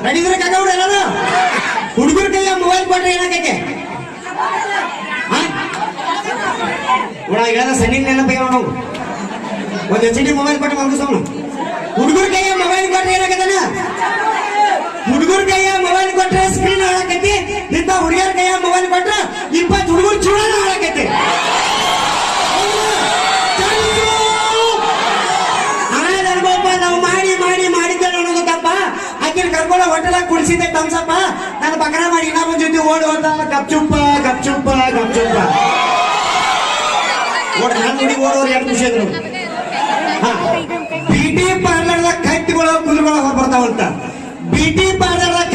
ನಡೀದ್ರೆ ಕಾಗೌಡ ಎಲ್ಲಾರು ಹುಡುಗರ ಕೈಯ ಮೊಬೈಲ್ ಕೊಟ್ರೆ ಏನಾಗೈತೆ ಹೇಳದ ಸಣ್ಣ ನೆನಪಿಗೆ ನಾವು ಒಂದು HD ಮೊಬೈಲ್ ಕೊಟ್ಟು ಮಗುಸೋನು ಹುಡುಗರ ಕೈಯ ಮೊಬೈಲ್ ಕೊಟ್ರೆ ಏನಾಗದನ ಹುಡುಗರ ಕೈಯ ಮೊಬೈಲ್ ಕೊಟ್ರೆ ಸ್ಕ್ರೀನ್ ಹಾಳಾಕೈತಿ ಇಂಥ ಹುಡುಗಿಯರ ಕೈಯ ಮೊಬೈಲ್ ಕೊಟ್ರೆ 20 ಹುಡುಗರು ಚೂಡಾನ ಹಾಳಾಕೈತಿ ನಾವು ಮಾಡಿ ಮಾಡಿ ಮಾಡಿದ್ದೇವೆ ಅನ್ನೋದು ತಪ್ಪ ಆಕಿನ ಕರ್ಕೊಂಡು ಹೋಟೆಲಾಗ ಕುಡಿಸಿದ್ದೆ ತಮ್ಸಪ್ಪ ನಾನು ಬಕರ ಮಾಡಿ ಇನ್ನೊಬ್ಬನ ಜೊತೆ ಓಡಿ ಹೋದ ಗಪ್ಚುಪ್ಪ ಗಪ್ಚುಪ್ಪ ಗಪ್ಚುಪ್ಪ ಓಡ ನಾನು ನೋಡಿ ಓಡೋರು ಎರಡು ಖುಷಿ ಇದ್ರು ಬ್ಯೂಟಿ ಪಾರ್ಲರ್ದಾಗ ಕಟ್ಟಿಗಳು ಕುದುರೆಗಳು ಬರ್ತಾವಂತ ಬ್ಯೂಟಿ ಪಾರ್ಲರ್ದಾಗ